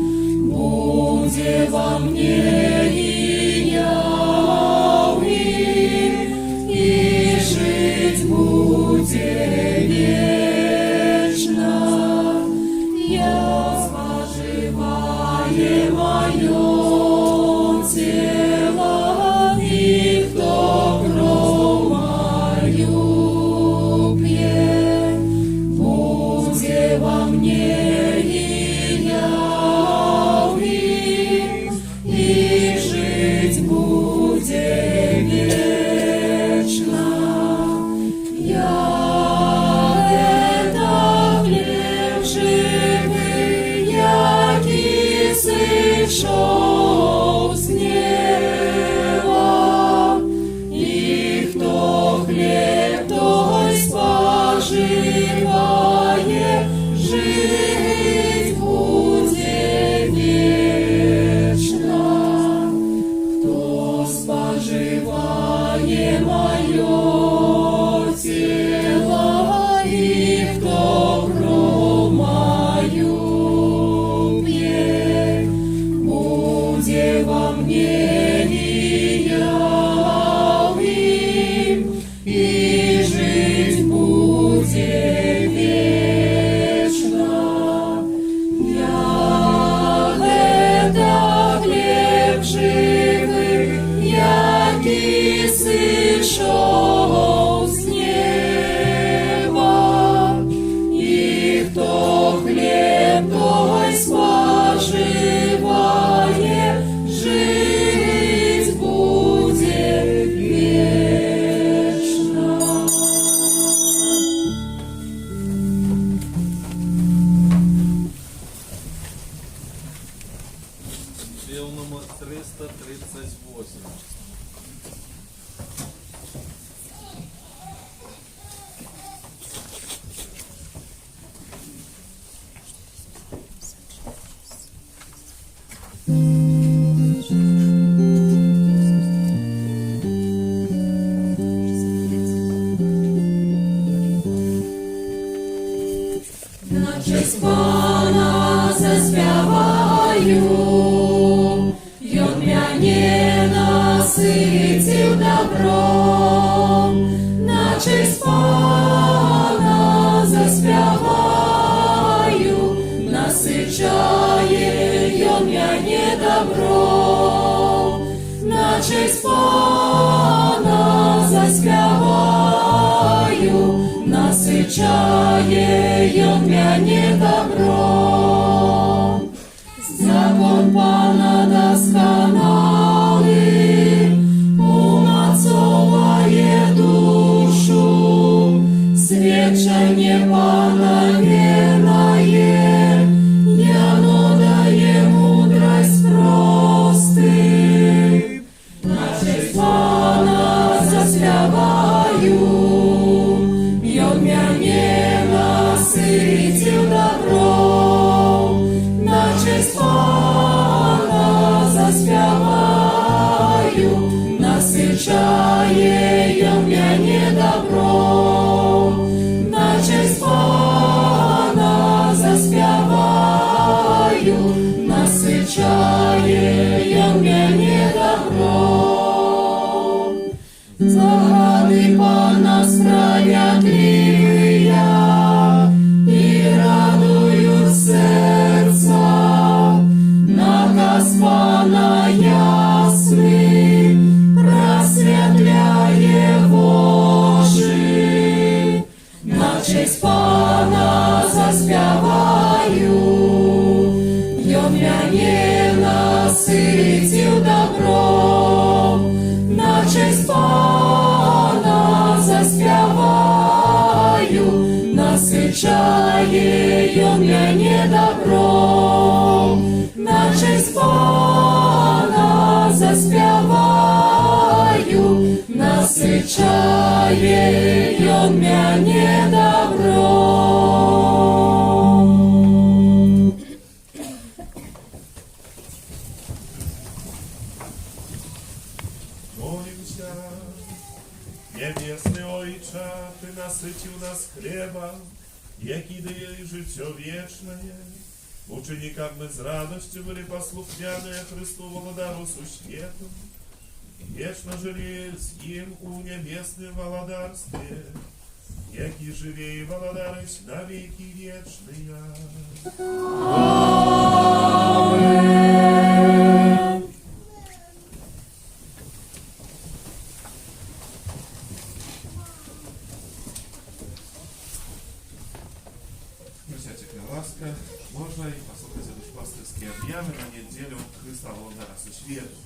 будет во мне и я в нем, и жить будет вечно. Я живое мое тело, и кто кровь мою пьет, будет во мне и я в нем, и Дел номер 338. На честь Пана заспіваю, Йон мене наситив добром. На честь Пана заспіваю, насичає Йон мене добром. На честь Пана заспіваю, насичає Йон мене добром. Закон Пана досконалий умацовує душу, свідчення Пана вірное, яно дає мудрость простим. На честь Пана заспіваю, Йон мене наситив добром. На честь Пана заспіваю, насичає Йон мене добром. На честь Пана заспіваю, насичає Йон мене добром. Загады Пана справедливые, и радуют сердца. Наказ Пана ясный просветляє воши. На честь Пана заспіваю, Йон мене наситив добром. На честь Пана заспіваю, насичає Йон мене добром. На честь Пана заспіваю, насичає Йон мене добром. Молимся. Небесный Ойче, Ты насытил нас хлебом, який дає життя вічне. Ученикам ми з радостью были послухняны Христу Володару сущету. Вечно жили с Ним у небесном володарстве, який живе и володарыч на веки вечные. Присядьте, ласка, можно и послухать душпастерские объявы на неделю Христа Володара Сущвету.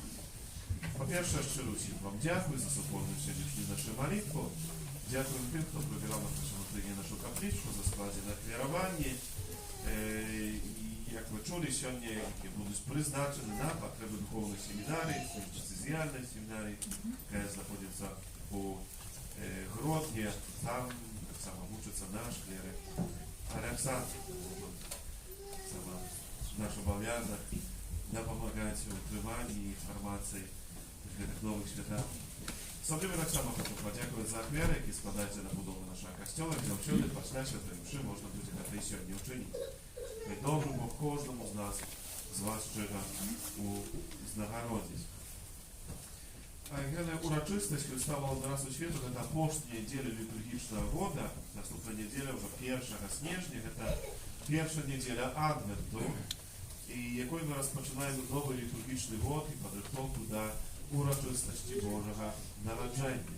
По-перше, щиро всім вам дякую за супольну сьогоднішню нашу молитву. Дякую тим, хто прибирав на нашому Україні нашу капличку за складені хвірування. Як ви чули, сьогодні які будуть призначені на потреби духовної семінарії, спеціальної семінарії, яка знаходиться у Гродні. Там так само вчаться наш клерик Олександр. Саме наш обов'язок допомагати у утриманні інформації в нових святах. Особливо так само хочу подякувати за ахвяри, які складаються на будову нашого костюла, де вчили після святої мши можна бути на те сьогодні вчинити. Хай добре Бог кожному з нас, з вас щиро знагородить. Урочистость Христа Володара Сущвету – это апостольная неделя литургичного года. Наступная неделя уже 1 снежня, это первая неделя Адвенту. І якою ми розпочинаємо новий літургічний год і підготовку до урочистості Божого народження.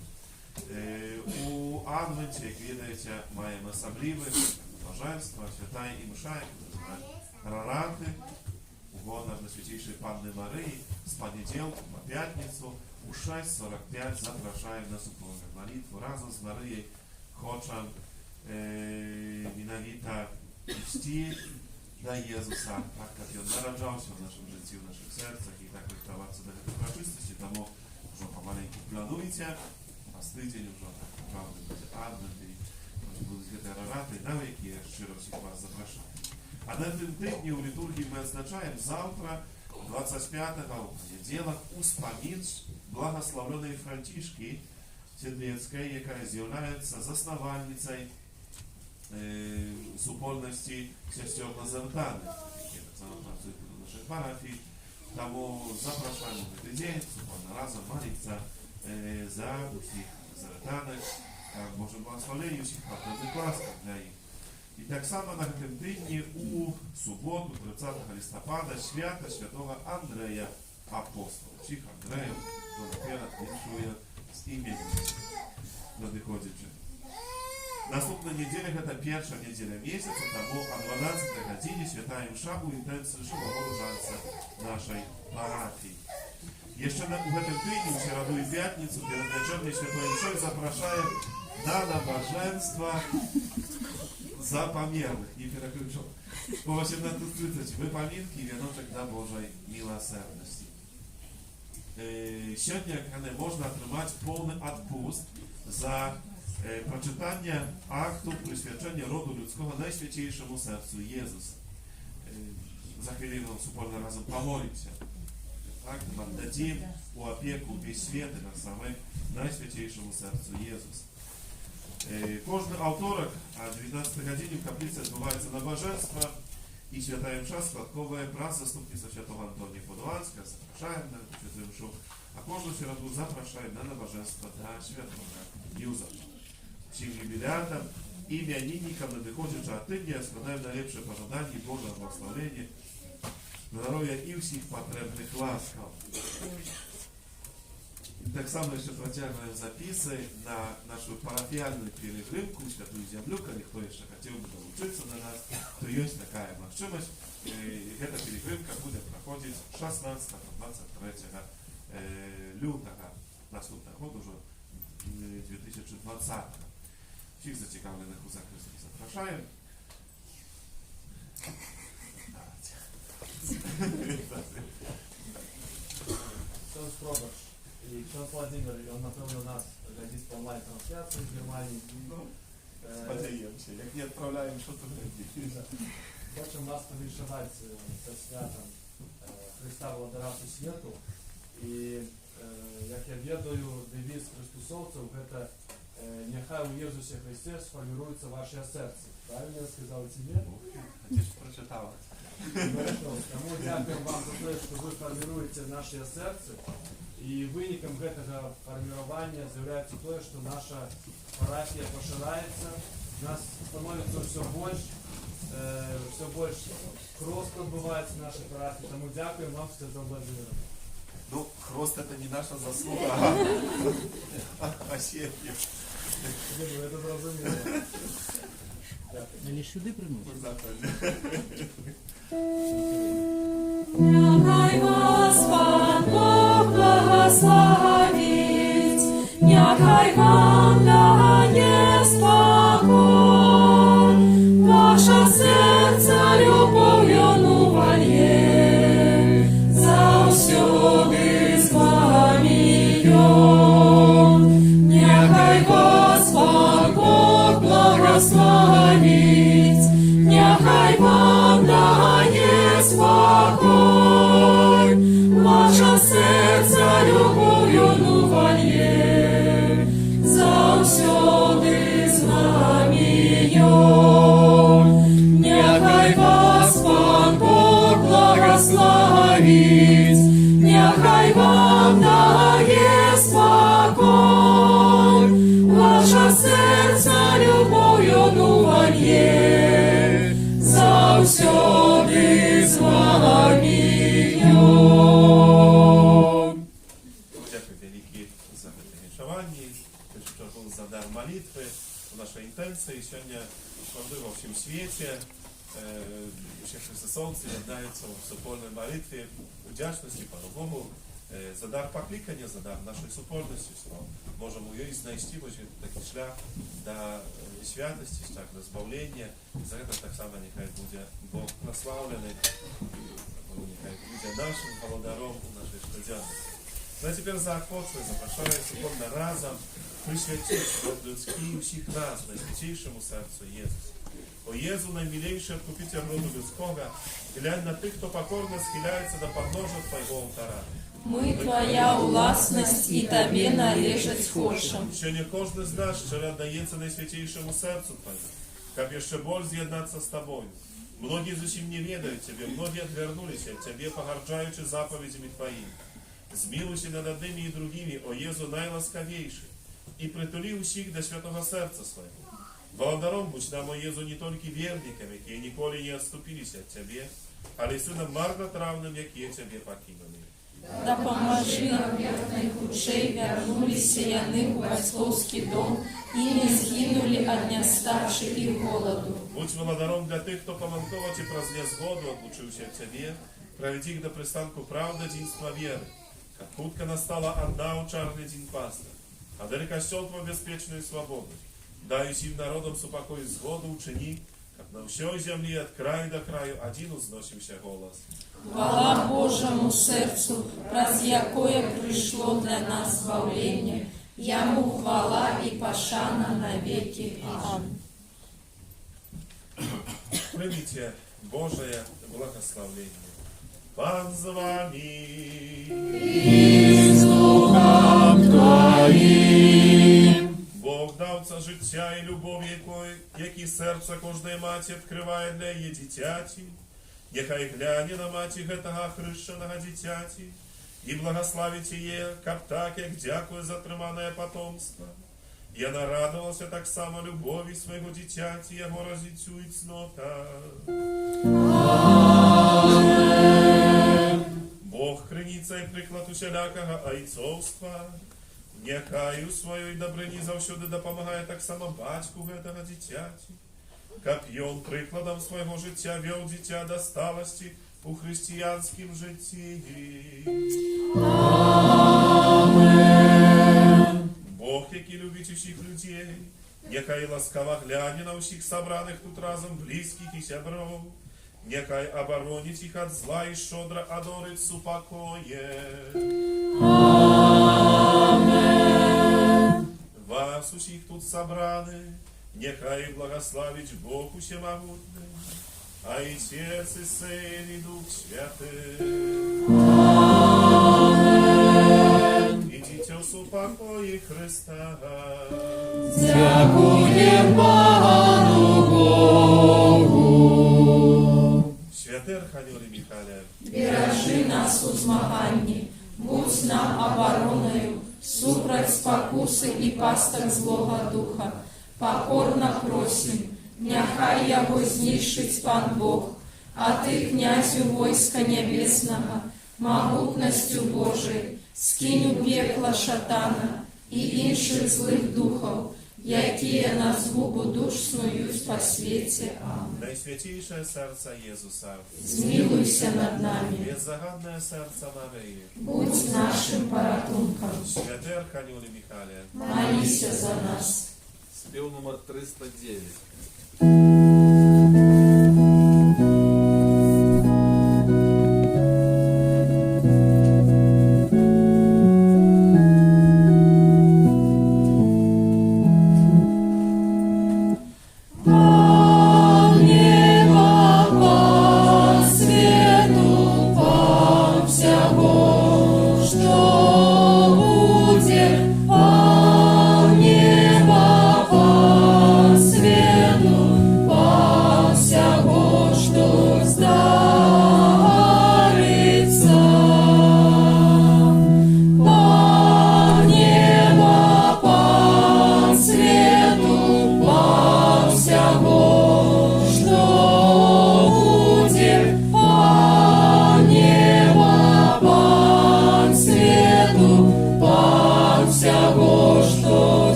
У Адвенті, як видите, маємо особливе блаженство, свята і мша, яку називають Раранти, угодно на Святейшей Панны Марии, с понеделька по пятницу у 6:45 запрошаємо на супольну молитву разом з Мариєю. Хочемо менавіта вести dla Jezusa, tak jak On narodził się w naszym życiu, w naszych sercach i tak ryktować do tej uroczystości, тому już pomalenьку planujcie, a z tydzień już tak naprawdę będzie Advent i будуть ветеринарати, на які я щиро всіх вас запрошую. А на тим тижні у літургії ми відзначаємо завтра, 25-го, в понеділок, успомін благословленої Франтішки Сідлецької, яка з'являється заснувальницею супольності сестер Назартани, які так само працюють у наших парафій. Тому запрошуємо в цей день, супольно разом молитися за усіх Назартанок, Боже благословення усіх патрульних ласках для їх. І так само на цьому тижні у суботу, 30 листопада, свято святого Андрея Апостола. Всіх Андреїв, хто наперед віншує з іменем надиходячи. Наступна неділя – це перша неділя місяця, тому о 12 годині свята Мша у інтенції живого рожанця нашої парафії. Jeszcze w tym tygodniu, w środę i piątnicę, перед вечерней Świętej Mszą zapraszam na nabożeństwa zapomnianych, nie переключу. Po 18:30 wypamiętki i wianoczek dla Bożej miłosierności. Сегодня można otrzymać pełny odpust za przeczytanie aktu przyświadczenia rodu ludzkiego Najświętszemu Sercu Jezusa. Za chwilę wspólnie razem pomolimy się. Tak, oddadzimy u opieku wесь świat na samym Najświętszemu Sercu Jezusa. Każdy autorek, a 19 godzinie w kaplicy odbywaється nabożeństwo i święta msza składkowa wraz z zastupnictwem świętego Antonia Podłanska. Zapraszamy na świętą mszę, a każdą środę zapraszamy na nabożeństwo dla świętego Józefa. Всім юбілятам і іменинникам надходячи от тижня складаємо найлепше пожадання і Божого благословення, здоров'я і всіх потрібних ласкав. І так само ще протягуємо записи на нашу парафіальну перегрівку, Святую Землю, коли хто ще хотів би долучитися до нас, то є така можливість. Эта перегрівка буде проходити 16 до 23 лютого наступного року, вже 2020. Всіх зацікавлених у захисті запрошуємо. Ksiądz Proboszcz i ksiądz Władimir, on na pewno nas глядить по онлайн-трансляции в Германии. Сподіваємося, як не відправляємо, що то робити. Хочемо вас повіншувати це святом Христа Владарасу Світу. І, як я ведаю, девіз христосовців – це «Нехай у Єсусі Христі сформирується ваше серце». Правильно я сказав тебе? Ти ж прочитав. Тому дякую вам за те, що ви формируєте наше серце. І виником цього формування з'являється те, що наша парафія поширається, нас становиться все більше хрост відбувається в нашій парафії. Тому дякую вам все за Владимира. Ну, хрост это не наша заслуга, а сетки. Я це зрозуміло. Или сюди приносять? Нехай Господь Бог благословить, нехай вам дає спокой, ваше серце любов'ю навальє, завсюди з вами йом. Нехай Господь Бог благословить, нехай вам дає спокой, ваше серце любов'ю навальє, завсюди з вами йом. Нехай Господь Бог благословить, нехай вам дає спокой, ваше серце любов'ю навальє, завсюди з вами йом. Дякую велике за це віншування, що був за дар молитви, наша інтенція. Сьогодні во всім світі всі христосовці єднаються в супольній молитві, вдячності Пану Богу За дар покликання, за дар нашої супольності, можемо її знайти ось такий шлях до святості, шлях до збавлення. За це так само нехай буде Бог прославлений, нехай буде нашим володаром у нашій щоденності. Ну а тепер за апостолів запрошую сьогодні разом присвятити род людський усіх нас найсвятішому серцю Єсуса. О Єзу, наймилейший откупитель роду людського, глянь на тих, хто покорно схиляється до подножия Твоего алтара. Мы Твоя власність і Тобі належать хочем. Що не кожен з нас щиро віддається найсвятішому серцю Твоєму, как ще боль з'єднатися з Тобою. Многие зачем не ведают Тебе, многие отвернулись от Тебе, погорджаючи заповедями Твоими. Змилуйся над ними и другими, о Єзу найласкавейший, и притули усіх до святого серця Своего. Володаром будь нам, о Єзу, не тільки вірниками, які ніколи не відступилися від Тебе, але й сином марнотравним, які Тебе покинули. Да поможи нам, як найхудшей вернулись яны в отцовский дом и не згинули от нестачи и голоду. Будь володаром для тих, хто поманковать і про згоду отлучився від Тебе, проведи їх до пристанку правди, единства веры, как хутко настала одна учарный день паста, а далеко сел Твой беспечную свободу. Дай усім народам супокоить згоду учини, как на всей землі от краю до краю один узносився голос. Хвала Божому серцу, раз якое пришло для нас збавлення, Яму хвала і пошана навеки. Аминь. Примите Божие благословение. Пан з вами. І з духом Твоїм. Бог давца життя і любов, які серце кожної маті відкриває для її дитяті. Нехай гляне на маті гетага хрещеного дитяті і благословить її, как так, як дякує за тримане потомство. Я нарадувався так само любові свого дитяті, його розіцю і цнота. Бог криниця і приклад усілякого айцовства. Нехай у своїй добрині завсюди допомагає так само батьку гетага дитяті. Как і он прикладом свого життя вел дитя до сталості у християнськім житті. Амен. Бог, який любить усіх людей, нехай ласкаво гляне на усіх собраних тут разом близьких і сябров, нехай оборонить їх от зла і щодро одорить супокоє. Амен. Вас усіх тут собраних, нехай благословить Бог усемогутний, а Отец и Сын и Дух Святый. Амен. Идите в супокої Христа. Дякуєм Пану Богу. Святий Архангеле Михайле, Бережи нас у змаганні, будь нам обороною, супроть спокуси і пасток злого духа. Покорно просим, нехай його знищить Пан Бог, а Ти, князю войска небесного, могутностью Божией, скинь у пекла шатана і інших злих духов, які на згубу душ снують по світі. Аминь. Найсвятейшее серце Єзуса, Змилуйся над нами, беззаганне серце Марії, будь нашим порятунком, Святий Архангеле Михайле, молися за нас. Спев номер 309. Пан неба, Пан свету, Пан всего, что